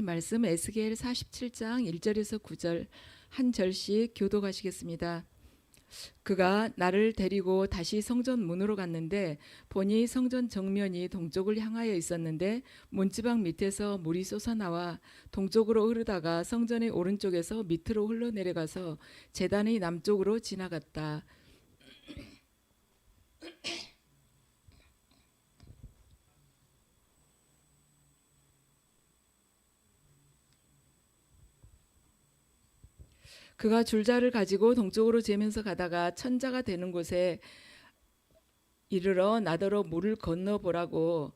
말씀 에스겔 47장 1절에서 9절 한 절씩 교독하시겠습니다. 그가 나를 데리고 다시 성전 문으로 갔는데 보니 성전 정면이 동쪽을 향하여 있었는데 문지방 밑에서 물이 솟아나와 동쪽으로 흐르다가 성전의 오른쪽에서 밑으로 흘러내려가서 제단의 남쪽으로 지나갔다. 그가 줄자를 가지고 동쪽으로 재면서 가다가 천자가 되는 곳에 이르러 나더러 물을 건너보라고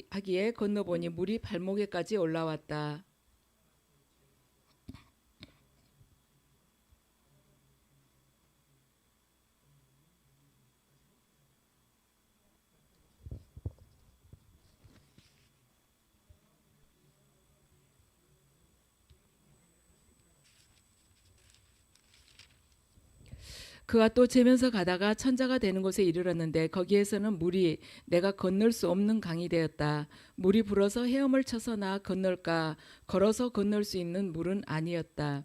하기에 건너보니 물이 발목에까지 올라왔다. 그가 또 재면서 가다가 천자가 되는 곳에 이르렀는데 거기에서는 물이 내가 건널 수 없는 강이 되었다. 물이 불어서 헤엄을 쳐서 나 건널까 걸어서 건널 수 있는 물은 아니었다.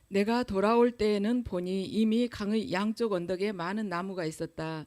내가 돌아올 때에는 보니 이미 강의 양쪽 언덕에 많은 나무가 있었다.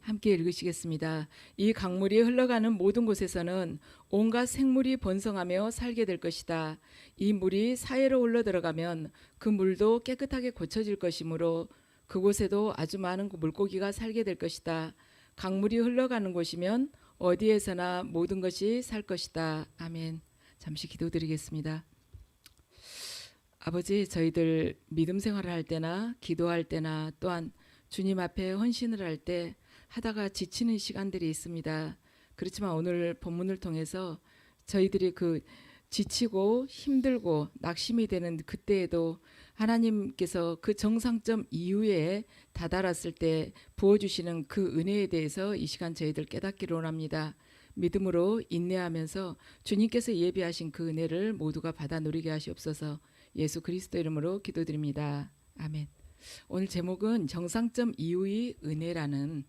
함께 읽으시겠습니다. 이 강물이 흘러가는 모든 곳에서는 온갖 생물이 번성하며 살게 될 것이다. 이 물이 사해로 흘러 들어가면 그 물도 깨끗하게 고쳐질 것이므로 그곳에도 아주 많은 물고기가 살게 될 것이다. 강물이 흘러가는 곳이면 어디에서나 모든 것이 살 것이다. 아멘. 잠시 기도드리겠습니다. 아버지, 저희들 믿음 생활을 할 때나 기도할 때나 또한 주님 앞에 헌신을 할 때 하다가 지치는 시간들이 있습니다. 그렇지만 오늘 본문을 통해서 저희들이 그 지치고 힘들고 낙심이 되는 그때에도 하나님께서 그 정상점 이후에 다다랐을 때 부어주시는 그 은혜에 대해서 이 시간 저희들 깨닫기를 원합니다. 믿음으로 인내하면서 주님께서 예비하신 그 은혜를 모두가 받아 누리게 하시옵소서. 예수 그리스도 이름으로 기도드립니다. 아멘. 오늘 제목은 정상점 이후의 은혜라는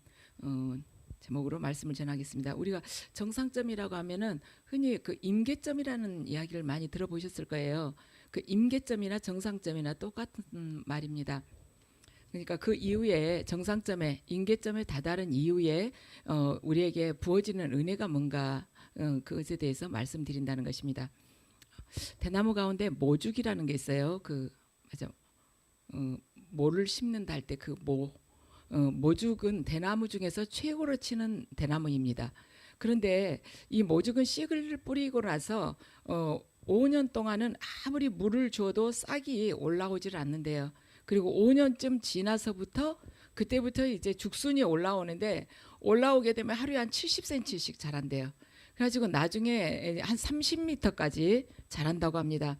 제목으로 말씀을 전하겠습니다. 우리가 정상점이라고 하면은 흔히 그 임계점이라는 이야기를 많이 들어보셨을 거예요. 그 임계점이나 정상점이나 똑같은 말입니다. 그러니까 그 이후에 정상점에 임계점에 다다른 이후에 우리에게 부어지는 은혜가 뭔가 그것에 대해서 말씀드린다는 것입니다. 대나무 가운데 모죽이라는 게 있어요. 그 맞아. 모를 심는다 할 때 그 모죽은 대나무 중에서 최고로 치는 대나무입니다. 그런데 이 모죽은 씨를 뿌리고 나서 5년 동안은 아무리 물을 줘도 싹이 올라오질 않는데요. 그리고 5년쯤 지나서부터 그때부터 이제 죽순이 올라오는데 올라오게 되면 하루에 한 70cm씩 자란대요. 그래가지고 나중에 한 30m까지 자란다고 합니다.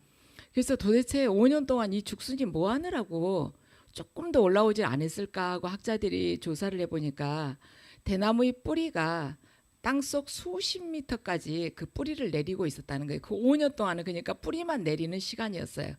그래서 도대체 5년 동안 이 죽순이 뭐 하느라고 조금 더 올라오지 않았을까 하고 학자들이 조사를 해보니까 대나무의 뿌리가 땅속 수십 미터까지 그 뿌리를 내리고 있었다는 거예요. 그 5년 동안은 그러니까 뿌리만 내리는 시간이었어요.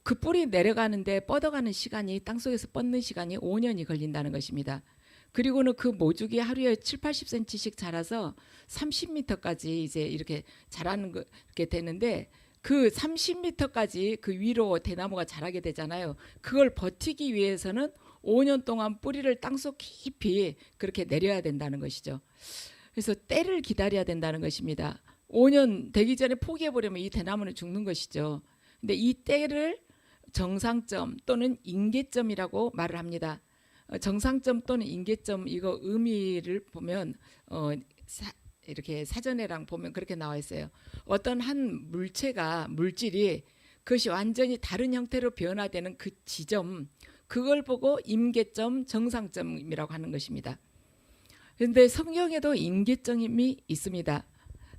그 뿌리 내려가는데 뻗어가는 시간이 땅속에서 뻗는 시간이 5년이 걸린다는 것입니다. 그리고는 그 모죽이 하루에 7, 80cm씩 자라서 30m까지 이제 이렇게 자라는 게 되는데 그 30m까지 그 위로 대나무가 자라게 되잖아요. 그걸 버티기 위해서는 5년 동안 뿌리를 땅속 깊이 그렇게 내려야 된다는 것이죠. 그래서 때를 기다려야 된다는 것입니다. 5년 되기 전에 포기해버리면 이 대나무는 죽는 것이죠. 근데 이 때를 정상점 또는 임계점이라고 말을 합니다. 정상점 또는 임계점 이거 의미를 보면 이렇게 사전에랑 보면 그렇게 나와 있어요. 어떤 한 물질이 그것이 완전히 다른 형태로 변화되는 그 지점, 그걸 보고 임계점, 정상점이라고 하는 것입니다. 그런데 성경에도 임계점이 있습니다.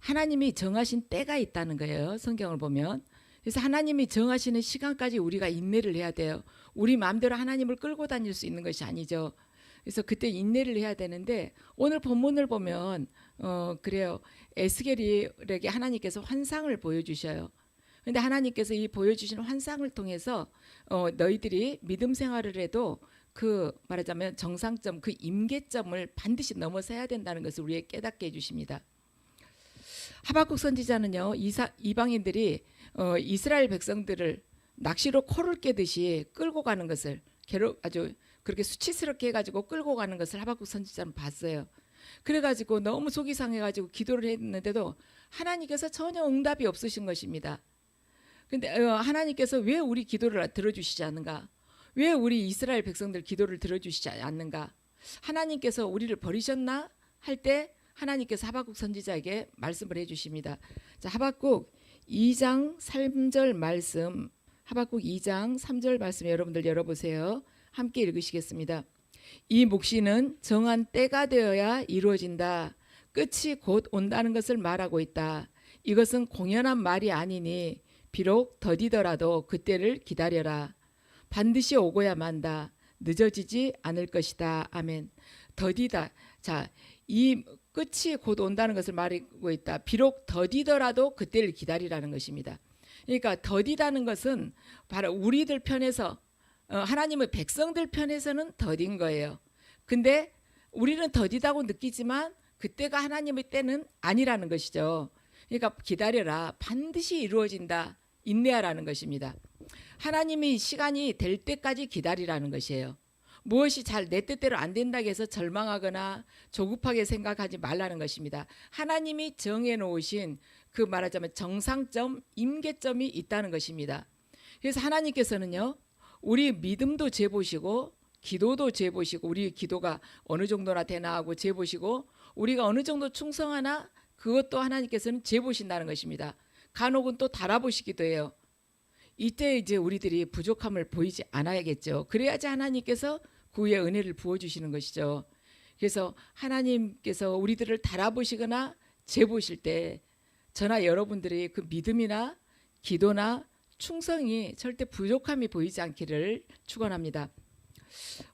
하나님이 정하신 때가 있다는 거예요. 성경을 보면. 그래서 하나님이 정하시는 시간까지 우리가 인내를 해야 돼요. 우리 마음대로 하나님을 끌고 다닐 수 있는 것이 아니죠. 그래서 그때 인내를 해야 되는데 오늘 본문을 보면 그래요. 에스겔에게 하나님께서 환상을 보여주셔요. 근데 하나님께서 이 보여주신 환상을 통해서 너희들이 믿음 생활을 해도 그 말하자면 정상점, 그 임계점을 반드시 넘어서야 된다는 것을 우리에게 깨닫게 해주십니다. 하박국 선지자는요, 이방인들이 이스라엘 백성들을 낚시로 코를 깨듯이 끌고 가는 것을 아주 그렇게 수치스럽게 해가지고 끌고 가는 것을 하박국 선지자는 봤어요. 그래가지고 너무 속이 상해가지고 기도를 했는데도 하나님께서 전혀 응답이 없으신 것입니다. 근데 하나님께서 왜 우리 기도를 들어주시지 않는가? 왜 우리 이스라엘 백성들 기도를 들어주시지 않는가? 하나님께서 우리를 버리셨나? 할 때 하나님께서 하박국 선지자에게 말씀을 해주십니다. 자, 하박국 2장 3절 말씀, 하박국 2장 3절 말씀 여러분들 열어보세요. 함께 읽으시겠습니다. 이 묵시는 정한 때가 되어야 이루어진다. 끝이 곧 온다는 것을 말하고 있다. 이것은 공연한 말이 아니니 비록 더디더라도 그때를 기다려라. 반드시 오고야 만다. 늦어지지 않을 것이다. 아멘. 더디다. 자, 이 끝이 곧 온다는 것을 말하고 있다. 비록 더디더라도 그때를 기다리라는 것입니다. 그러니까 더디다는 것은 바로 우리들 편에서 하나님의 백성들 편에서는 더딘 거예요. 근데 우리는 더디다고 느끼지만 그때가 하나님의 때는 아니라는 것이죠. 그러니까 기다려라. 반드시 이루어진다. 인내하라는 것입니다. 하나님이 시간이 될 때까지 기다리라는 것이에요. 무엇이 잘 내 뜻대로 안 된다고 해서 절망하거나 조급하게 생각하지 말라는 것입니다. 하나님이 정해놓으신 그 말하자면 정상점, 임계점이 있다는 것입니다. 그래서 하나님께서는요, 우리 믿음도 재보시고 기도도 재보시고 우리 기도가 어느 정도나 되나 하고 재보시고 우리가 어느 정도 충성하나 그것도 하나님께서는 재보신다는 것입니다. 간혹은 또 달아보시기도 해요. 이때 이제 우리들이 부족함을 보이지 않아야겠죠. 그래야지 하나님께서 그 위에 은혜를 부어주시는 것이죠. 그래서 하나님께서 우리들을 달아보시거나 재보실 때 저나 여러분들이 그 믿음이나 기도나 충성이 절대 부족함이 보이지 않기를 축원합니다.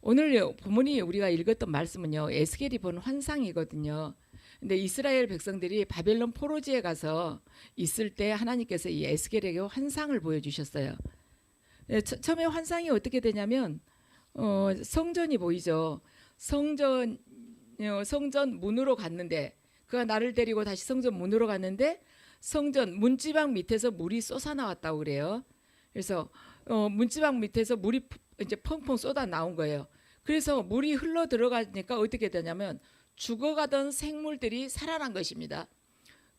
오늘 본문이 우리가 읽었던 말씀은요, 에스겔이 본 환상이거든요. 근데 이스라엘 백성들이 바벨론 포로지에 가서 있을 때 하나님께서 이 에스겔에게 환상을 보여주셨어요. 처음에 환상이 어떻게 되냐면 성전이 보이죠. 성전 문으로 갔는데 그가 나를 데리고 다시 성전 문으로 갔는데 성전 문지방 밑에서 물이 쏟아나왔다고 그래요. 그래서 문지방 밑에서 물이 이제 펑펑 쏟아 나온 거예요. 그래서 물이 흘러 들어가니까 어떻게 되냐면 죽어가던 생물들이 살아난 것입니다.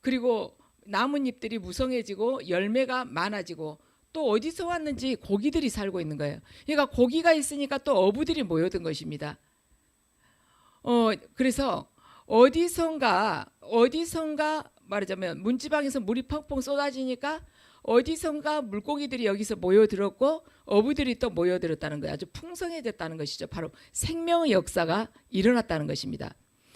그리고 나뭇잎들이 무성해지고 열매가 많아지고 또 어디서 왔는지 고기들이 살고 있는 거예요. 그러니까 고기가 있으니까 또 어부들이 모여든 것입니다. 그래서 어디선가 말하자면 문지방에서 물이 펑펑 쏟아지니까 어디선가 물고기들이 여기서 모여들었고 어부들이 또 모여들었다는 거예요. 아주 풍성해졌다는 것이죠. 바로 생명의 역사가 일어났다는 것입니다.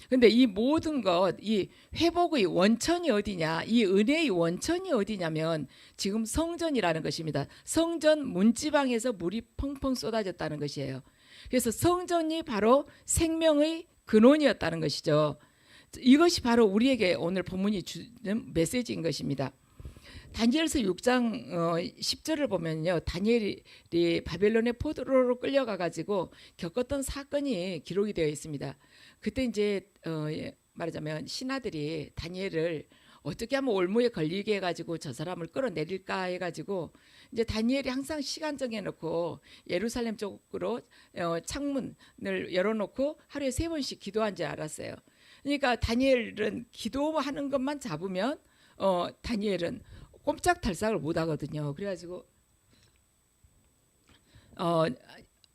근데 이 모든 것, 이 회복의 원천이 어디냐, 이 은혜의 원천이 어디냐면 지금 성전이라는 것입니다. 성전 문지방에서 물이 펑펑 쏟아졌다는 것이에요. 그래서 성전이 바로 생명의 근원이었다는 것이죠. 이것이 바로 우리에게 오늘 본문이 주는 메시지인 것입니다. 다니엘서 6장 10절을 보면요, 다니엘이 바벨론의 포로로 끌려가 가지고 겪었던 사건이 기록이 되어 있습니다. 그때 이제 말하자면 신하들이 다니엘을 어떻게 하면 올무에 걸리게 해가지고 저 사람을 끌어내릴까 해가지고 이제 다니엘이 항상 시간 정해놓고 예루살렘 쪽으로 창문을 열어놓고 하루에 3번씩 기도한 줄 알았어요. 그러니까 다니엘은 기도하는 것만 잡으면 다니엘은 꼼짝달싹을 못 하거든요. 그래가지고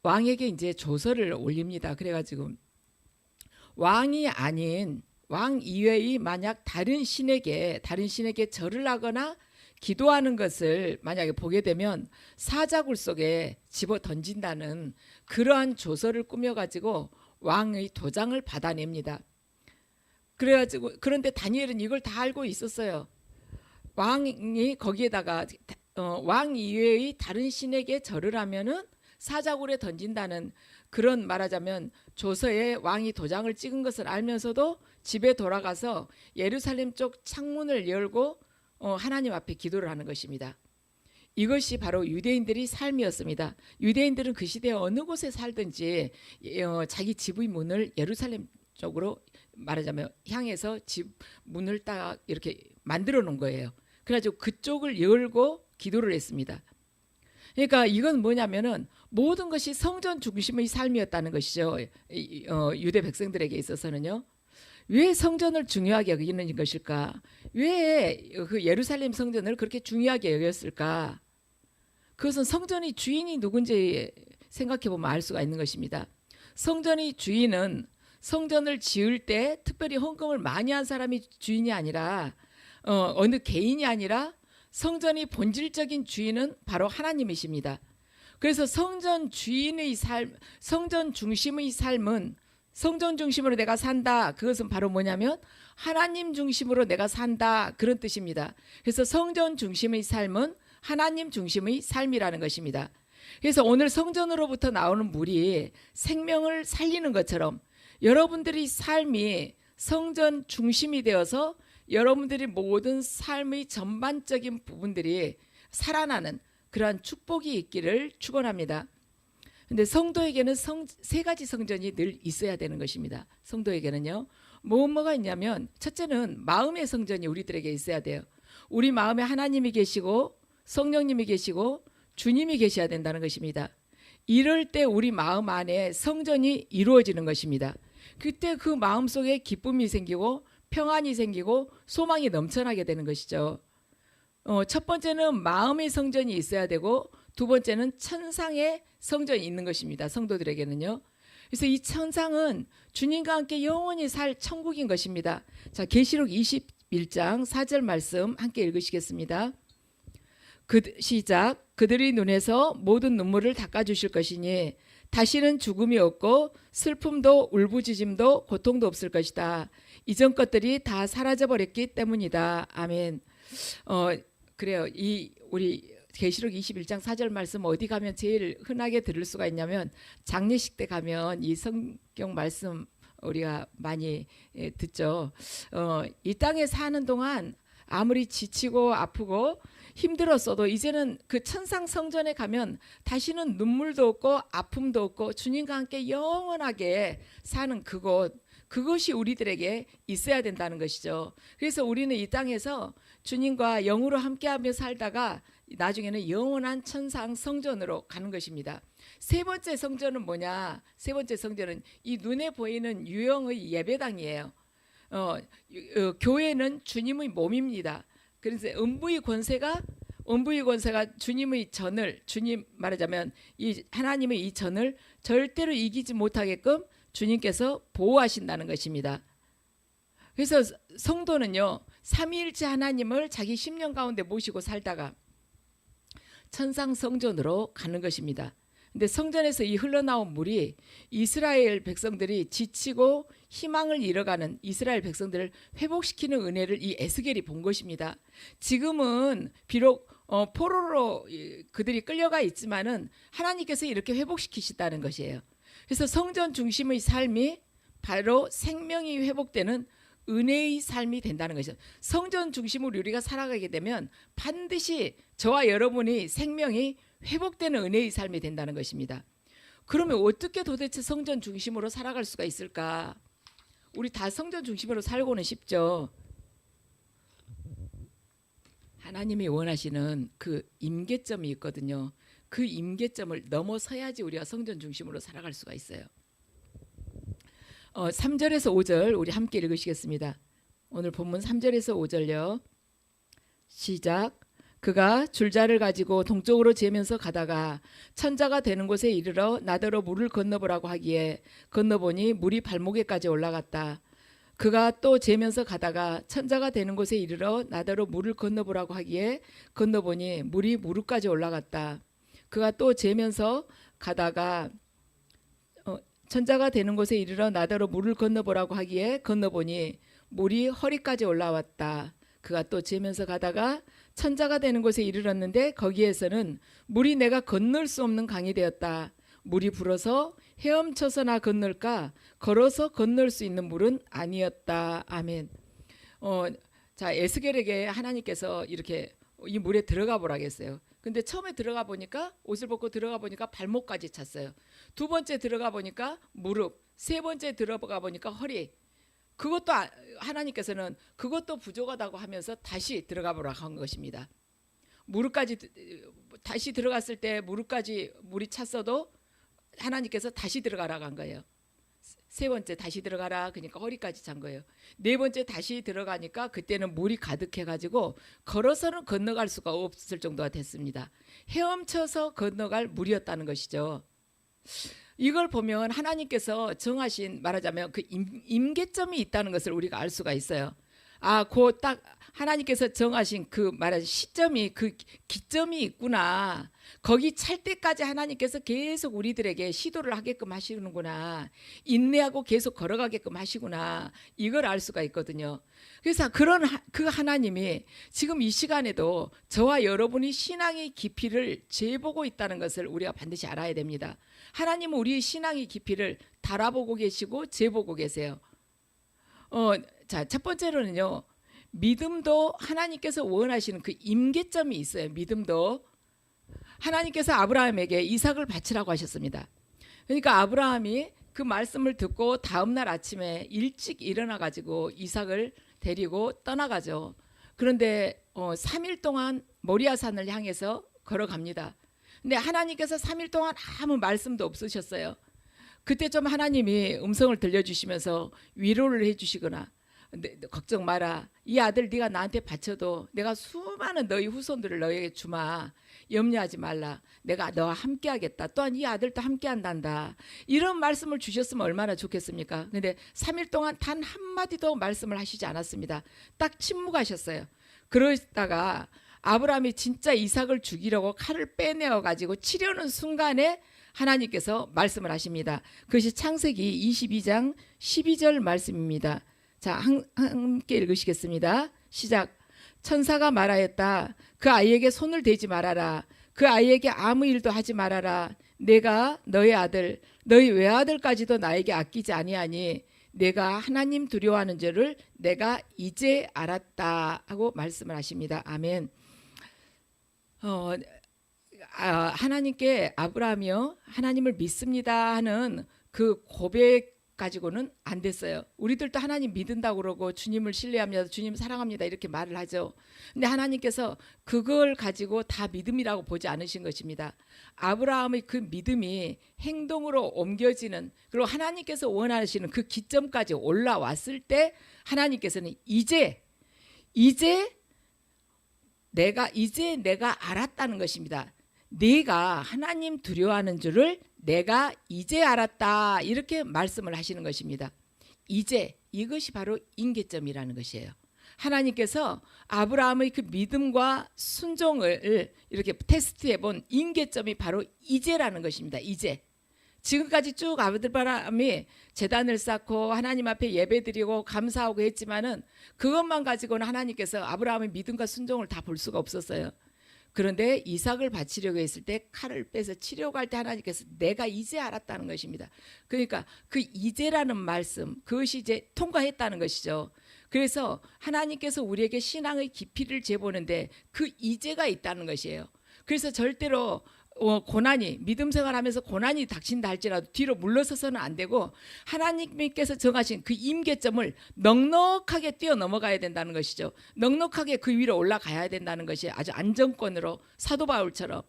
왕에게 이제 조서를 올립니다. 그래가지고 왕이 아닌 왕 이외의 만약 다른 신에게 절을 하거나 기도하는 것을 만약에 보게 되면 사자굴 속에 집어 던진다는 그러한 조서를 꾸며가지고 왕의 도장을 받아냅니다. 그래가지고 그런데 다니엘은 이걸 다 알고 있었어요. 왕이 거기에다가 왕 이외의 다른 신에게 절을 하면은 사자굴에 던진다는 그런, 말하자면 조서에 왕이 도장을 찍은 것을 알면서도 집에 돌아가서 예루살렘 쪽 창문을 열고 하나님 앞에 기도를 하는 것입니다. 이것이 바로 유대인들의 삶이었습니다. 유대인들은 그 시대에 어느 곳에 살든지 자기 집의 문을 예루살렘 쪽으로, 말하자면 향해서 집 문을 딱 이렇게 만들어 놓은 거예요. 그래가지고 그쪽을 열고 기도를 했습니다. 그러니까 이건 뭐냐면은 모든 것이 성전 중심의 삶이었다는 것이죠. 유대 백성들에게 있어서는요. 왜 성전을 중요하게 여기는 것일까? 왜 그 예루살렘 성전을 그렇게 중요하게 여겼을까? 그것은 성전의 주인이 누군지 생각해 보면 알 수가 있는 것입니다. 성전의 주인은 성전을 지을 때 특별히 헌금을 많이 한 사람이 주인이 아니라 어느 개인이 아니라 성전의 본질적인 주인은 바로 하나님이십니다. 그래서 성전 주인의 삶, 성전 중심의 삶은, 성전 중심으로 내가 산다, 그것은 바로 뭐냐면 하나님 중심으로 내가 산다, 그런 뜻입니다. 그래서 성전 중심의 삶은 하나님 중심의 삶이라는 것입니다. 그래서 오늘 성전으로부터 나오는 물이 생명을 살리는 것처럼 여러분들의 삶이 성전 중심이 되어서 여러분들이 모든 삶의 전반적인 부분들이 살아나는 그러한 축복이 있기를 축원합니다. 근데 성도에게는 세 가지 성전이 늘 있어야 되는 것입니다. 성도에게는요. 뭐가 있냐면, 첫째는 마음의 성전이 우리들에게 있어야 돼요. 우리 마음에 하나님이 계시고 성령님이 계시고 주님이 계셔야 된다는 것입니다. 이럴 때 우리 마음 안에 성전이 이루어지는 것입니다. 그때 그 마음 속에 기쁨이 생기고 평안이 생기고 소망이 넘쳐나게 되는 것이죠. 첫 번째는 마음의 성전이 있어야 되고, 두 번째는 천상의 성전이 있는 것입니다. 성도들에게는요. 그래서 이 천상은 주님과 함께 영원히 살 천국인 것입니다. 자, 계시록 21장 4절 말씀 함께 읽으시겠습니다. 시작. 그들의 눈에서 모든 눈물을 닦아주실 것이니 다시는 죽음이 없고 슬픔도 울부짖음도 고통도 없을 것이다. 이전 것들이 다 사라져버렸기 때문이다. 아멘. 그래요. 우리 계시록 21장 4절 말씀 어디 가면 제일 흔하게 들을 수가 있냐면, 장례식 때 가면 이 성경 말씀 우리가 많이 듣죠. 이 땅에 사는 동안 아무리 지치고 아프고 힘들었어도 이제는 그 천상 성전에 가면 다시는 눈물도 없고 아픔도 없고 주님과 함께 영원하게 사는 그것이 우리들에게 있어야 된다는 것이죠. 그래서 우리는 이 땅에서 주님과 영으로 함께하며 살다가 나중에는 영원한 천상 성전으로 가는 것입니다. 세 번째 성전은 뭐냐? 세 번째 성전은 이 눈에 보이는 유형의 예배당이에요. 교회는 주님의 몸입니다. 그래서 음부의 권세가 주님의 전을, 주님 말하자면 이 하나님의 이 전을 절대로 이기지 못하게끔 주님께서 보호하신다는 것입니다. 그래서 성도는요, 삼위일체 하나님을 자기 심령 가운데 모시고 살다가 천상 성전으로 가는 것입니다. 근데 성전에서 이 흘러나온 물이 이스라엘 백성들이 지치고 희망을 잃어가는 이스라엘 백성들을 회복시키는 은혜를 이 에스겔이 본 것입니다. 지금은 비록 포로로 그들이 끌려가 있지만은 하나님께서 이렇게 회복시키시다는 것이에요. 그래서 성전 중심의 삶이 바로 생명이 회복되는 은혜의 삶이 된다는 것이죠. 성전 중심으로 우리가 살아가게 되면 반드시 저와 여러분이 생명이 회복되는 은혜의 삶이 된다는 것입니다. 그러면 어떻게 도대체 성전 중심으로 살아갈 수가 있을까? 우리 다 성전 중심으로 살고는 싶죠. 하나님이 원하시는 그 임계점이 있거든요. 그 임계점을 넘어서야지 우리가 성전 중심으로 살아갈 수가 있어요. 3절에서 5절 우리 함께 읽으시겠습니다. 오늘 본문 3절에서 5절요. 시작. 그가 줄자를 가지고 동쪽으로 재면서 가다가 천자가 되는 곳에 이르러 나더러 물을 건너보라고 하기에 건너보니 물이 발목에까지 올라갔다. 그가 또 재면서 가다가 천자가 되는 곳에 이르러 나더러 물을 건너보라고 하기에 건너보니 물이 무릎까지 올라갔다. 그가 또 재면서 가다가 천자가 되는 곳에 이르러 나더러 물을 건너보라고 하기에 건너보니 물이 허리까지 올라왔다. 그가 또 재면서 가다가 천자가 되는 곳에 이르렀는데 거기에서는 물이 내가 건널 수 없는 강이 되었다. 물이 불어서 헤엄쳐서나 건널까 걸어서 건널 수 있는 물은 아니었다. 아멘. 자, 에스겔에게 하나님께서 이렇게 이 물에 들어가 보라겠어요. 근데 처음에 들어가 보니까 옷을 벗고 들어가 보니까 발목까지 찼어요. 두 번째 들어가 보니까 무릎, 세 번째 들어가 보니까 허리. 그것도 하나님께서는 그것도 부족하다고 하면서 다시 들어가 보라고 한 것입니다. 무릎까지 다시 들어갔을 때 무릎까지 물이 찼어도 하나님께서 다시 들어가라고 한 거예요. 세 번째 다시 들어가라 그러니까 허리까지 찬 거예요. 네 번째 다시 들어가니까 그때는 물이 가득해가지고 걸어서는 건너갈 수가 없을 정도가 됐습니다. 헤엄쳐서 건너갈 물이었다는 것이죠. 이걸 보면 하나님께서 정하신 말하자면 그 임계점이 있다는 것을 우리가 알 수가 있어요. 그 딱 하나님께서 정하신 그 말하는 시점이 그 기점이 있구나. 거기 찰 때까지 하나님께서 계속 우리들에게 시도를 하게끔 하시는구나. 인내하고 계속 걸어가게끔 하시구나. 이걸 알 수가 있거든요. 그래서 그런 그 하나님이 지금 이 시간에도 저와 여러분이 신앙의 깊이를 재보고 있다는 것을 우리가 반드시 알아야 됩니다. 하나님은 우리의 신앙의 깊이를 달아보고 계시고 재보고 계세요. 자, 첫 번째로는요. 믿음도 하나님께서 원하시는 그 임계점이 있어요. 믿음도 하나님께서 아브라함에게 이삭을 바치라고 하셨습니다. 그러니까 아브라함이 그 말씀을 듣고 다음날 아침에 일찍 일어나 가지고 이삭을 데리고 떠나가죠. 그런데 3일 동안 모리아산을 향해서 걸어갑니다. 근데 하나님께서 3일 동안 아무 말씀도 없으셨어요. 그때 좀 하나님이 음성을 들려주시면서 위로를 해주시거나 걱정 마라. 이 아들 네가 나한테 바쳐도 내가 수많은 너희 후손들을 너에게 주마. 염려하지 말라. 내가 너와 함께 하겠다. 또한 이 아들도 함께 한단다. 이런 말씀을 주셨으면 얼마나 좋겠습니까? 근데 3일 동안 단 한마디도 말씀을 하시지 않았습니다. 딱 침묵하셨어요. 그러다가 아브라함이 진짜 이삭을 죽이려고 칼을 빼내어 가지고 치려는 순간에 하나님께서 말씀을 하십니다. 그것이 창세기 22장 12절 말씀입니다. 자, 함께 읽으시겠습니다. 시작. 천사가 말하였다. 그 아이에게 손을 대지 말아라. 그 아이에게 아무 일도 하지 말아라. 내가 너의 아들, 너희 외아들까지도 나에게 아끼지 아니하니 내가 하나님 두려워하는 줄을 내가 이제 알았다 하고 말씀을 하십니다. 아멘. 하나님께 아브라함이요 하나님을 믿습니다 하는 그 고백 가지고는 안 됐어요. 우리들도 하나님 믿는다고 그러고 주님을 신뢰합니다. 주님 사랑합니다. 이렇게 말을 하죠. 근데 하나님께서 그걸 가지고 다 믿음이라고 보지 않으신 것입니다. 아브라함의 그 믿음이 행동으로 옮겨지는 그리고 하나님께서 원하시는 그 기점까지 올라왔을 때 하나님께서는 이제 내가 알았다는 것입니다. 네가 하나님 두려워하는 줄을 내가 이제 알았다 이렇게 말씀을 하시는 것입니다. 이제 이것이 바로 임계점이라는 것이에요. 하나님께서 아브라함의 그 믿음과 순종을 이렇게 테스트해 본 임계점이 바로 이제라는 것입니다. 이제 지금까지 쭉 아브라함이 제단을 쌓고 하나님 앞에 예배드리고 감사하고 했지만은 그것만 가지고는 하나님께서 아브라함의 믿음과 순종을 다 볼 수가 없었어요. 그런데 이삭을 바치려고 했을 때 칼을 빼서 치려고 할 때 하나님께서 내가 이제 알았다는 것입니다. 그러니까 그 이제라는 말씀 그것이 이제 통과했다는 것이죠. 그래서 하나님께서 우리에게 신앙의 깊이를 재보는데 그 이제가 있다는 것이에요. 그래서 절대로 고난이 믿음 생활하면서 고난이 닥친다 할지라도 뒤로 물러서서는 안 되고 하나님께서 정하신 그 임계점을 넉넉하게 뛰어넘어가야 된다는 것이죠. 넉넉하게 그 위로 올라가야 된다는 것이 아주 안정권으로 사도 바울처럼.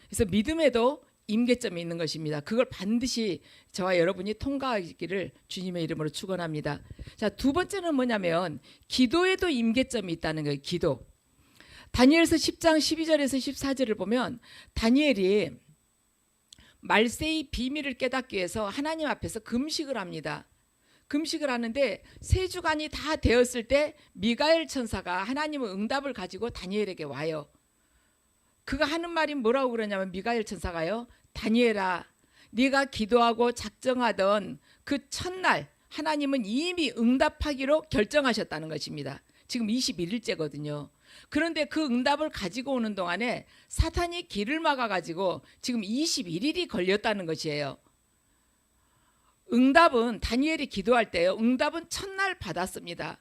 그래서 믿음에도 임계점이 있는 것입니다. 그걸 반드시 저와 여러분이 통과하기를 주님의 이름으로 축원합니다. 자, 두 번째는 뭐냐면 기도에도 임계점이 있다는 거예요. 기도. 다니엘서 10장 12절에서 14절을 보면 다니엘이 말세의 비밀을 깨닫기 위해서 하나님 앞에서 금식을 합니다. 금식을 하는데 세 주간이 다 되었을 때 미가엘 천사가 하나님의 응답을 가지고 다니엘에게 와요. 그가 하는 말이 뭐라고 그러냐면 미가엘 천사가요. 다니엘아, 네가 기도하고 작정하던 그 첫날 하나님은 이미 응답하기로 결정하셨다는 것입니다. 지금 21일째거든요. 그런데 그 응답을 가지고 오는 동안에 사탄이 길을 막아가지고 지금 21일이 걸렸다는 것이에요. 응답은 다니엘이 기도할 때요. 응답은 첫날 받았습니다.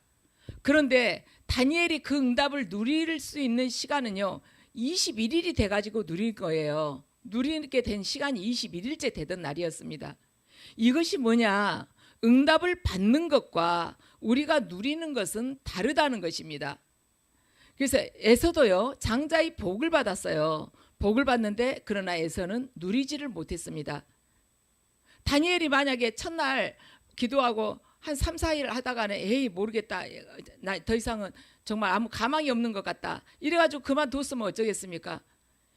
그런데 다니엘이 그 응답을 누릴 수 있는 시간은요. 21일이 돼가지고 누릴 거예요. 누리게 된 시간이 21일째 되던 날이었습니다. 이것이 뭐냐? 응답을 받는 것과 우리가 누리는 것은 다르다는 것입니다. 그래서 에서도요. 장자의 복을 받았어요. 복을 받는데 그러나 에서는 누리지를 못했습니다. 다니엘이 만약에 첫날 기도하고 한 3, 4일 하다가는 에이 모르겠다. 나 더 이상은 정말 아무 가망이 없는 것 같다. 이래가지고 그만뒀으면 어쩌겠습니까?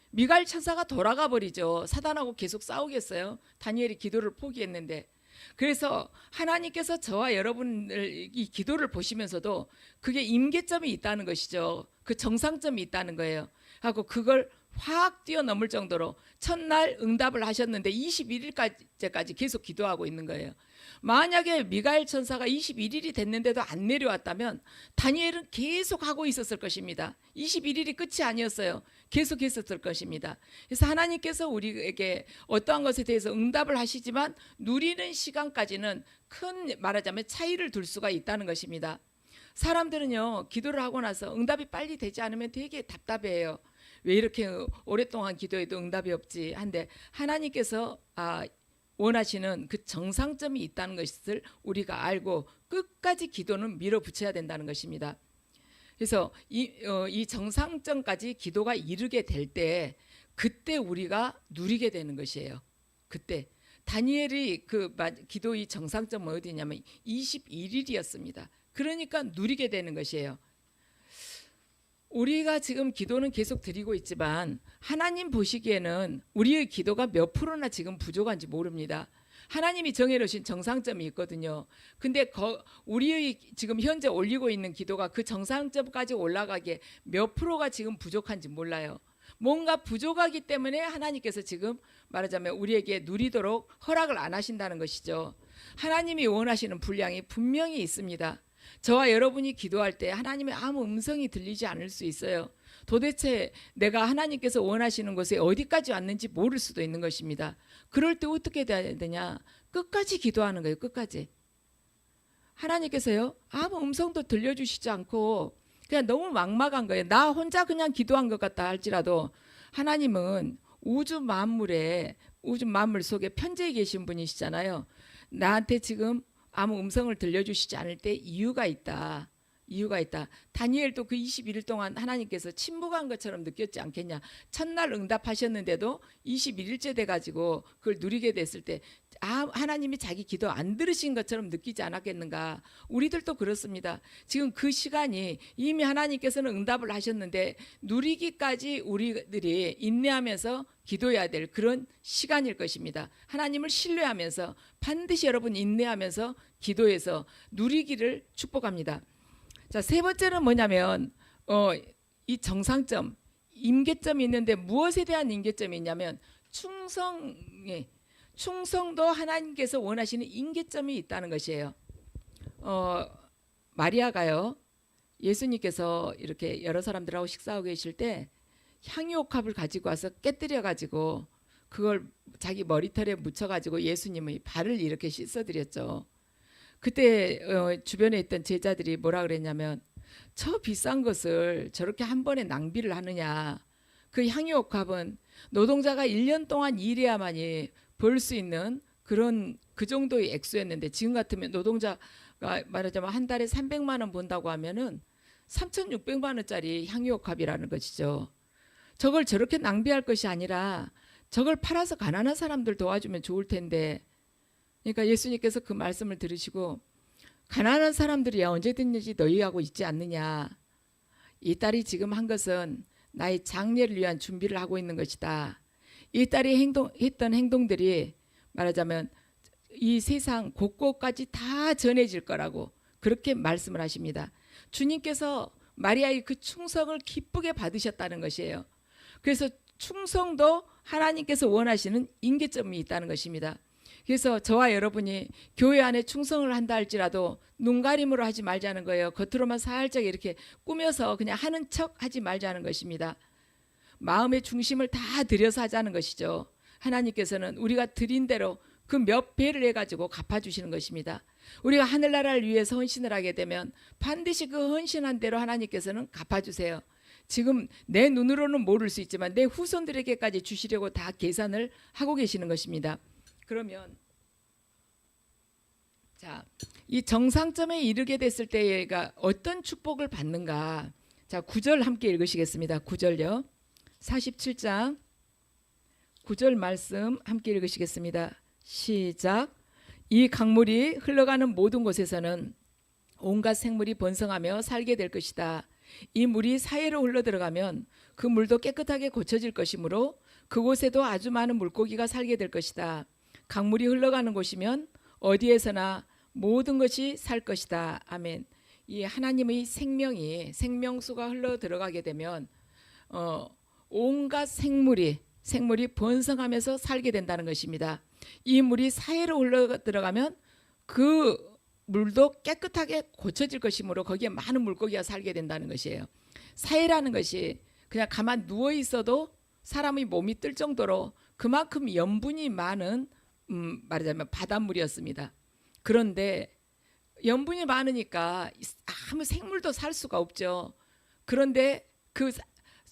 미가엘 천사가 돌아가 버리죠. 사단하고 계속 싸우겠어요? 다니엘이 기도를 포기했는데. 그래서 하나님께서 저와 여러분을 이 기도를 보시면서도 그게 임계점이 있다는 것이죠. 그 정상점이 있다는 거예요. 하고 그걸 확 뛰어넘을 정도로 첫날 응답을 하셨는데 21일까지 계속 기도하고 있는 거예요. 만약에 미가엘 천사가 21일이 됐는데도 안 내려왔다면 다니엘은 계속 하고 있었을 것입니다. 21일이 끝이 아니었어요. 계속 했었을 것입니다. 그래서 하나님께서 우리에게 어떠한 것에 대해서 응답을 하시지만 누리는 시간까지는 큰 말하자면 차이를 둘 수가 있다는 것입니다. 사람들은요, 기도를 하고 나서 응답이 빨리 되지 않으면 되게 답답해요. 왜 이렇게 오랫동안 기도해도 응답이 없지 한데 하나님께서 원하시는 그 정상점이 있다는 것을 우리가 알고 끝까지 기도는 밀어붙여야 된다는 것입니다. 그래서 이 정상점까지 기도가 이르게 될 때 그때 우리가 누리게 되는 것이에요. 그때 다니엘이 그 기도의 정상점은 어디냐면 21일이었습니다. 그러니까 누리게 되는 것이에요. 우리가 지금 기도는 계속 드리고 있지만 하나님 보시기에는 우리의 기도가 몇 프로나 지금 부족한지 모릅니다. 하나님이 정해놓으신 정상점이 있거든요. 근데 우리의 지금 현재 올리고 있는 기도가 그 정상점까지 올라가기에 몇 프로가 지금 부족한지 몰라요. 뭔가 부족하기 때문에 하나님께서 지금 말하자면 우리에게 누리도록 허락을 안 하신다는 것이죠. 하나님이 원하시는 분량이 분명히 있습니다. 저와 여러분이 기도할 때 하나님의 아무 음성이 들리지 않을 수 있어요. 도대체 내가 하나님께서 원하시는 곳에 어디까지 왔는지 모를 수도 있는 것입니다. 그럴 때 어떻게 돼야 되냐? 끝까지 기도하는 거예요. 끝까지. 하나님께서요 아무 음성도 들려주시지 않고 그냥 너무 막막한 거예요. 나 혼자 그냥 기도한 것 같다 할지라도 하나님은 우주 만물 속에 편재해 계신 분이시잖아요. 나한테 지금 아무 음성을 들려주시지 않을 때 이유가 있다. 다니엘도 그 21일 동안 하나님께서 침묵한 것처럼 느꼈지 않겠냐. 첫날 응답하셨는데도 21일째 돼가지고 그걸 누리게 됐을 때 하나님이 자기 기도 안 들으신 것처럼 느끼지 않았겠는가. 우리들도 그렇습니다. 지금 그 시간이 이미 하나님께서는 응답을 하셨는데 누리기까지 우리들이 인내하면서 기도해야 될 그런 시간일 것입니다. 하나님을 신뢰하면서 반드시 여러분 인내하면서 기도해서 누리기를 축복합니다. 자, 세 번째는 뭐냐면 이 정상점, 임계점이 있는데 무엇에 대한 임계점이 있냐면 충성도 하나님께서 원하시는 임계점이 있다는 것이에요. 마리아가요 예수님께서 이렇게 여러 사람들하고 식사하고 계실 때 향유옥합을 가지고 와서 깨뜨려 가지고 그걸 자기 머리털에 묻혀 가지고 예수님의 발을 이렇게 씻어드렸죠. 그때 주변에 있던 제자들이 뭐라 그랬냐면 저 비싼 것을 저렇게 한 번에 낭비를 하느냐. 그 향유옥합은 노동자가 1년 동안 일해야만이 벌 수 있는 그 정도의 액수였는데 지금 같으면 노동자가 말하자면 한 달에 300만 원 번다고 하면은 3,600만 원짜리 향유옥합이라는 것이죠. 저걸 저렇게 낭비할 것이 아니라 저걸 팔아서 가난한 사람들 도와주면 좋을 텐데. 그러니까 예수님께서 그 말씀을 들으시고 가난한 사람들이야 언제든지 너희하고 있지 않느냐. 이 딸이 지금 한 것은 나의 장례를 위한 준비를 하고 있는 것이다. 이 딸이 했던 행동들이 말하자면 이 세상 곳곳까지 다 전해질 거라고 그렇게 말씀을 하십니다. 주님께서 마리아의 그 충성을 기쁘게 받으셨다는 것이에요. 그래서 충성도 하나님께서 원하시는 임계점이 있다는 것입니다. 그래서 저와 여러분이 교회 안에 충성을 한다 할지라도 눈가림으로 하지 말자는 거예요. 겉으로만 살짝 이렇게 꾸며서 그냥 하는 척 하지 말자는 것입니다. 마음의 중심을 다 들여서 하자는 것이죠. 하나님께서는 우리가 드린 대로 그 몇 배를 해가지고 갚아주시는 것입니다. 우리가 하늘나라를 위해서 헌신을 하게 되면 반드시 그 헌신한 대로 하나님께서는 갚아주세요. 지금 내 눈으로는 모를 수 있지만 내 후손들에게까지 주시려고 다 계산을 하고 계시는 것입니다. 그러면 자, 이 정상점에 이르게 됐을 때가 어떤 축복을 받는가? 자, 9절 함께 읽으시겠습니다. 9절요. 47장 9절 말씀 함께 읽으시겠습니다. 시작. 이 강물이 흘러가는 모든 곳에서는 온갖 생물이 번성하며 살게 될 것이다. 이 물이 사해로 흘러들어가면 그 물도 깨끗하게 고쳐질 것이므로 그곳에도 아주 많은 물고기가 살게 될 것이다. 강물이 흘러가는 곳이면 어디에서나 모든 것이 살 것이다. 아멘. 이 하나님의 생명수가 흘러들어가게 되면 온갖 생물이 번성하면서 살게 된다는 것입니다. 이 물이 사해로 흘러들어가면 그 물도 깨끗하게 고쳐질 것이므로 거기에 많은 물고기가 살게 된다는 것이에요. 사해라는 것이 그냥 가만 누워 있어도 사람의 몸이 뜰 정도로 그만큼 염분이 많은 말하자면 바닷물이었습니다. 그런데 염분이 많으니까 아무 생물도 살 수가 없죠. 그런데 그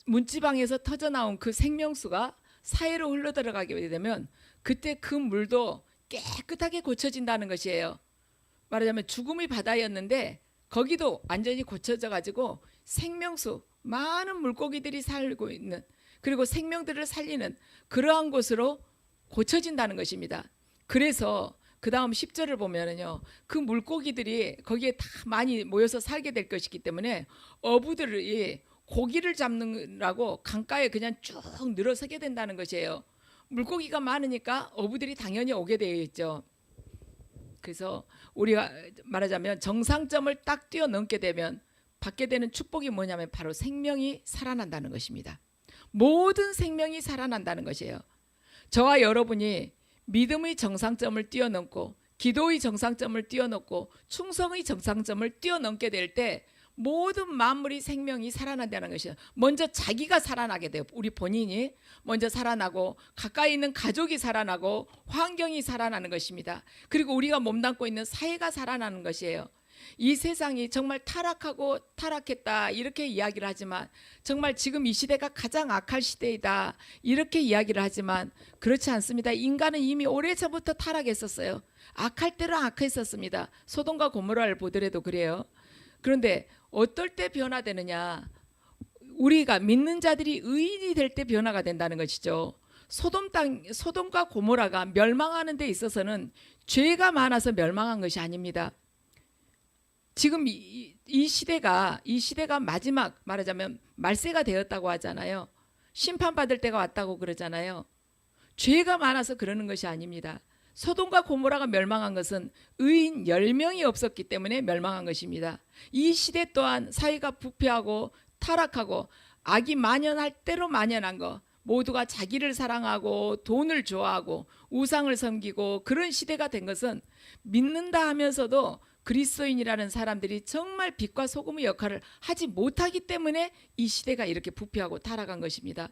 문지방에서 터져나온 그 생명수가 사해로 흘러들어가게 되면 그때 그 물도 깨끗하게 고쳐진다는 것이에요. 말하자면 죽음의 바다였는데 거기도 완전히 고쳐져 가지고 생명수, 많은 물고기들이 살고 있는, 그리고 생명들을 살리는 그러한 곳으로 고쳐진다는 것입니다. 그래서 그 다음 10절을 보면은요, 그 물고기들이 거기에 다 많이 모여서 살게 될 것이기 때문에 어부들이 고기를 잡느라고 강가에 그냥 쭉 늘어서게 된다는 것이에요. 물고기가 많으니까 어부들이 당연히 오게 되어 있죠. 그래서 우리가 말하자면 정상점을 딱 뛰어넘게 되면 받게 되는 축복이 뭐냐면 바로 생명이 살아난다는 것입니다. 모든 생명이 살아난다는 것이에요. 저와 여러분이 믿음의 정상점을 뛰어넘고 기도의 정상점을 뛰어넘고 충성의 정상점을 뛰어넘게 될 때 모든 만물이 생명이 살아난다는 것이에요. 먼저 자기가 살아나게 돼요. 우리 본인이 먼저 살아나고 가까이 있는 가족이 살아나고 환경이 살아나는 것입니다. 그리고 우리가 몸담고 있는 사회가 살아나는 것이에요. 이 세상이 정말 타락했다 이렇게 이야기를 하지만 정말 지금 이 시대가 가장 악할 시대이다 이렇게 이야기를 하지만 그렇지 않습니다. 인간은 이미 오래전부터 타락했었어요. 악할 대로 악했었습니다. 소돔과 고모라를 보더라도 그래요. 그런데 어떨 때 변화되느냐? 우리가 믿는 자들이 의인이 될 때 변화가 된다는 것이죠. 소돔과 고모라가 멸망하는 데 있어서는 죄가 많아서 멸망한 것이 아닙니다. 지금 이 시대가 마지막 말하자면 말세가 되었다고 하잖아요. 심판받을 때가 왔다고 그러잖아요. 죄가 많아서 그러는 것이 아닙니다. 소돔과 고모라가 멸망한 것은 의인 10명이 없었기 때문에 멸망한 것입니다. 이 시대 또한 사회가 부패하고 타락하고 악이 만연할 대로 만연한 것, 모두가 자기를 사랑하고 돈을 좋아하고 우상을 섬기고 그런 시대가 된 것은 믿는다 하면서도 그리스도인이라는 사람들이 정말 빛과 소금의 역할을 하지 못하기 때문에 이 시대가 이렇게 부패하고 타락한 것입니다.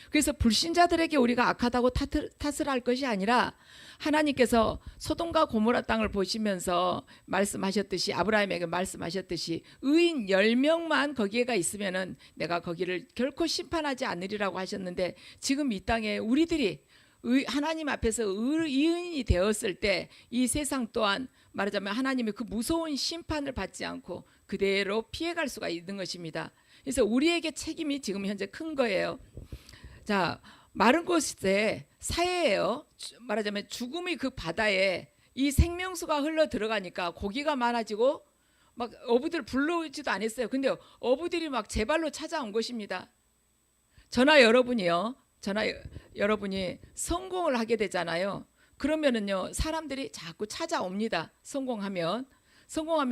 그래서 불신자들에게 우리가 악하다고 탓을 할 것이 아니라 하나님께서 소돔과 고모라 땅을 보시면서 말씀하셨듯이 아브라함에게 말씀하셨듯이 의인 10명만 거기에가 있으면은 내가 거기를 결코 심판하지 않으리라고 하셨는데 지금 이 땅에 우리들이 하나님 앞에서 의인이 되었을 때 이 세상 또한 말하자면 하나님의 그 무서운 심판을 받지 않고 그대로 피해갈 수가 있는 것입니다. 그래서 우리에게 책임이 지금 현재 큰 거예요. 자, 마른 곳에 사해예요. 말하자면 죽음의 그 바다에 이 생명수가 흘러 들어가니까 고기가 많아지고 막 어부들 불러오지도 않았어요. 근데 어부들이 막 제 발로 찾아온 것입니다. 저나 여러분이 성공을 하게 되잖아요. 그러면은요 사람들이 자꾸 찾아옵니다. 성공하면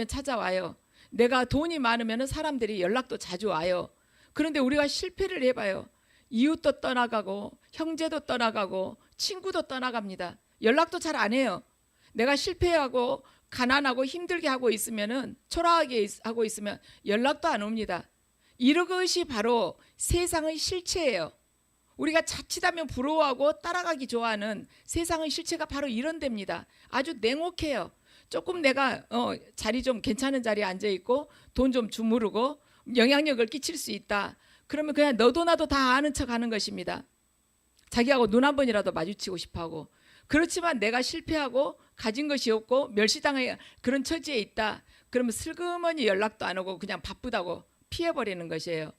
찾아와요. 내가 돈이 많으면 사람들이 연락도 자주 와요. 그런데 우리가 실패를 해봐요. 이웃도 떠나가고 형제도 떠나가고 친구도 떠나갑니다. 연락도 잘 안 해요. 내가 실패하고 가난하고 힘들게 하고 있으면은 초라하게 하고 있으면 연락도 안 옵니다. 이것이 바로 세상의 실체예요. 우리가 자칫하면 부러워하고 따라가기 좋아하는 세상의 실체가 바로 이런 데입니다. 아주 냉혹해요. 조금 내가 자리 좀 괜찮은 자리에 앉아 있고 돈 좀 주무르고 영향력을 끼칠 수 있다. 그러면 그냥 너도 나도 다 아는 척 하는 것입니다. 자기하고 눈 한 번이라도 마주치고 싶어하고. 그렇지만 내가 실패하고 가진 것이 없고 멸시당할 그런 처지에 있다. 그러면 슬그머니 연락도 안 오고 그냥 바쁘다고 피해버리는 것이에요.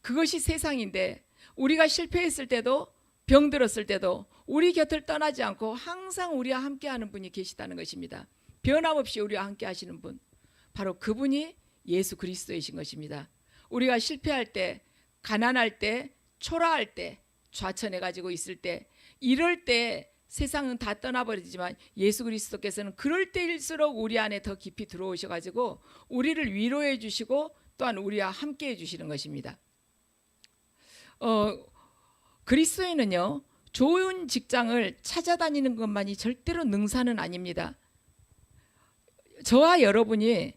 그것이 세상인데 우리가 실패했을 때도 병들었을 때도 우리 곁을 떠나지 않고 항상 우리와 함께하는 분이 계시다는 것입니다. 변함없이 우리와 함께 하시는 분, 바로 그분이 예수 그리스도이신 것입니다. 우리가 실패할 때, 가난할 때, 초라할 때, 좌천해가지고 있을 때, 이럴 때 세상은 다 떠나버리지만 예수 그리스도께서는 그럴 때일수록 우리 안에 더 깊이 들어오셔가지고 우리를 위로해 주시고 또한 우리와 함께 해주시는 것입니다. 그리스도인은요, 좋은 직장을 찾아다니는 것만이 절대로 능사는 아닙니다. 저와 여러분이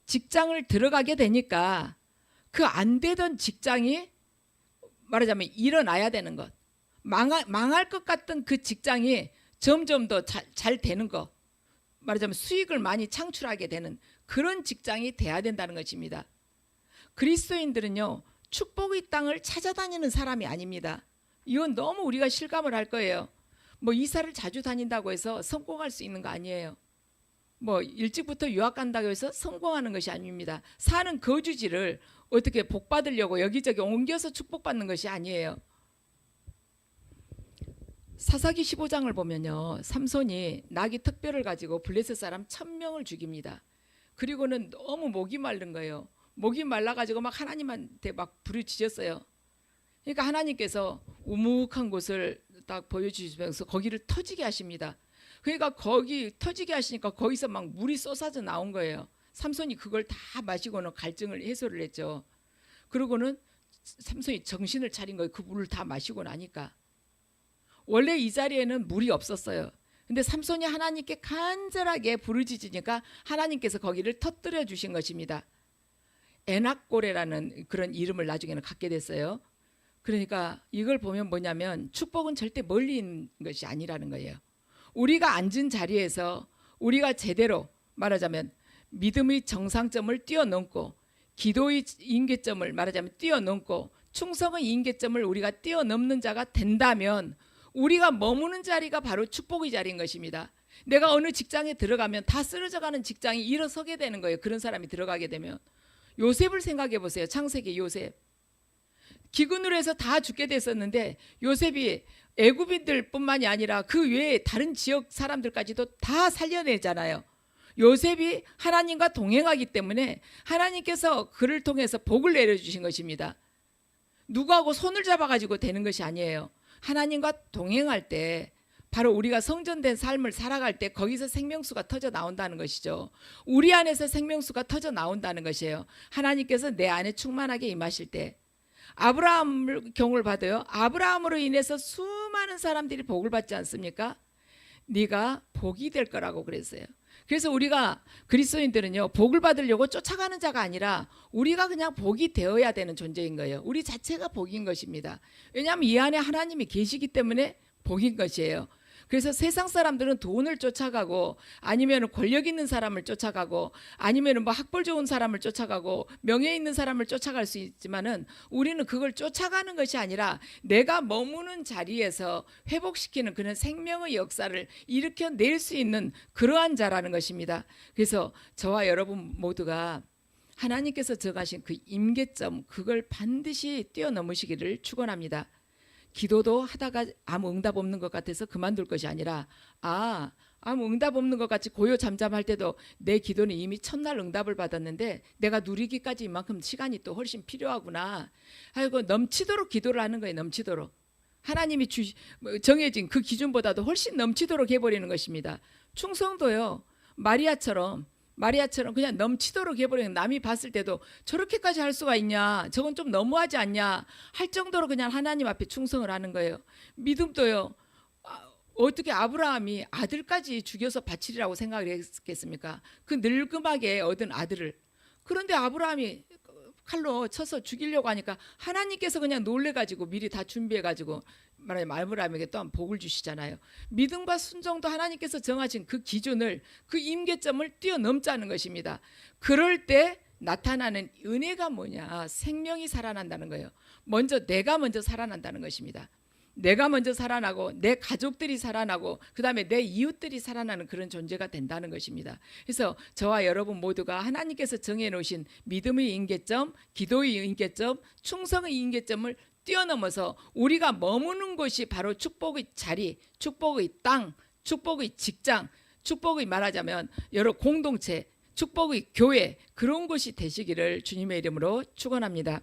직장을 들어가게 되니까 그 안 되던 직장이 말하자면 일어나야 되는 것, 망할 것 같던 그 직장이 점점 더 잘 되는 것, 말하자면 수익을 많이 창출하게 되는 그런 직장이 돼야 된다는 것입니다. 그리스도인들은요, 축복의 땅을 찾아다니는 사람이 아닙니다. 이건 너무 우리가 실감을 할 거예요. 뭐 이사를 자주 다닌다고 해서 성공할 수 있는 거 아니에요. 뭐 일찍부터 유학 간다고 해서 성공하는 것이 아닙니다. 사는 거주지를 어떻게 복 받으려고 여기저기 옮겨서 축복받는 것이 아니에요. 사사기 15장을 보면요, 삼손이 나귀 특별을 가지고 블레셋 사람 1000명을 죽입니다. 그리고는 너무 목이 마른 거예요. 목이 말라가지고 막 하나님한테 막 부르짖었어요. 그러니까 하나님께서 우묵한 곳을 딱 보여주시면서 거기를 터지게 하십니다. 그러니까 거기 터지게 하시니까 거기서 막 물이 쏟아져 나온 거예요. 삼손이 그걸 다 마시고는 갈증을 해소를 했죠. 그러고는 삼손이 정신을 차린 거예요. 그 물을 다 마시고 나니까. 원래 이 자리에는 물이 없었어요. 근데 삼손이 하나님께 간절하게 부르짖으니까 하나님께서 거기를 터뜨려 주신 것입니다. 에낙고레라는 그런 이름을 나중에는 갖게 됐어요. 그러니까 이걸 보면 뭐냐면 축복은 절대 멀리 있는 것이 아니라는 거예요. 우리가 앉은 자리에서 우리가 제대로 말하자면 믿음의 정상점을 뛰어넘고 기도의 임계점을 말하자면 뛰어넘고 충성의 임계점을 우리가 뛰어넘는 자가 된다면 우리가 머무는 자리가 바로 축복의 자리인 것입니다. 내가 어느 직장에 들어가면 다 쓰러져가는 직장이 일어서게 되는 거예요. 그런 사람이 들어가게 되면. 요셉을 생각해 보세요. 창세기 요셉. 기근으로 해서 다 죽게 됐었는데 요셉이 애굽인들 뿐만이 아니라 그 외에 다른 지역 사람들까지도 다 살려내잖아요. 요셉이 하나님과 동행하기 때문에 하나님께서 그를 통해서 복을 내려주신 것입니다. 누구하고 손을 잡아가지고 되는 것이 아니에요. 하나님과 동행할 때 바로 우리가 성전된 삶을 살아갈 때 거기서 생명수가 터져 나온다는 것이죠. 우리 안에서 생명수가 터져 나온다는 것이에요. 하나님께서 내 안에 충만하게 임하실 때. 아브라함을 경우를 봐도요, 아브라함으로 인해서 수많은 사람들이 복을 받지 않습니까? 네가 복이 될 거라고 그랬어요. 그래서 우리가 그리스도인들은요, 복을 받으려고 쫓아가는 자가 아니라 우리가 그냥 복이 되어야 되는 존재인 거예요. 우리 자체가 복인 것입니다. 왜냐하면 이 안에 하나님이 계시기 때문에 복인 것이에요. 그래서 세상 사람들은 돈을 쫓아가고 아니면 권력 있는 사람을 쫓아가고 아니면 뭐 학벌 좋은 사람을 쫓아가고 명예 있는 사람을 쫓아갈 수 있지만은 우리는 그걸 쫓아가는 것이 아니라 내가 머무는 자리에서 회복시키는 그런 생명의 역사를 일으켜낼 수 있는 그러한 자라는 것입니다. 그래서 저와 여러분 모두가 하나님께서 정하신 그 임계점, 그걸 반드시 뛰어넘으시기를 축원합니다. 기도도 하다가 아무 응답 없는 것 같아서 그만둘 것이 아니라 아무 응답 없는 것 같이 고요 잠잠할 때도 내 기도는 이미 첫날 응답을 받았는데 내가 누리기까지 이만큼 시간이 또 훨씬 필요하구나. 아이고, 넘치도록 기도를 하는 거예요. 넘치도록. 하나님이 정해진 그 기준보다도 훨씬 넘치도록 해버리는 것입니다. 충성도요, 마리아처럼 그냥 넘치도록 해버리는, 남이 봤을 때도 저렇게까지 할 수가 있냐, 저건 좀 너무하지 않냐 할 정도로 그냥 하나님 앞에 충성을 하는 거예요. 믿음도요, 어떻게 아브라함이 아들까지 죽여서 바치리라고 생각을 했겠습니까? 그 늙음하게 얻은 아들을. 그런데 아브라함이 칼로 쳐서 죽이려고 하니까 하나님께서 그냥 놀래가지고 미리 다 준비해가지고 말하자면 아브라함에게 또한 복을 주시잖아요. 믿음과 순종도 하나님께서 정하신 그 기준을, 그 임계점을 뛰어넘자는 것입니다. 그럴 때 나타나는 은혜가 뭐냐? 생명이 살아난다는 거예요. 내가 먼저 살아난다는 것입니다. 내가 먼저 살아나고 내 가족들이 살아나고 그다음에 내 이웃들이 살아나는 그런 존재가 된다는 것입니다. 그래서 저와 여러분 모두가 하나님께서 정해놓으신 믿음의 임계점, 기도의 임계점, 충성의 임계점을 뛰어넘어서 우리가 머무는 곳이 바로 축복의 자리, 축복의 땅, 축복의 직장, 축복의 말하자면 여러 공동체, 축복의 교회, 그런 곳이 되시기를 주님의 이름으로 축원합니다.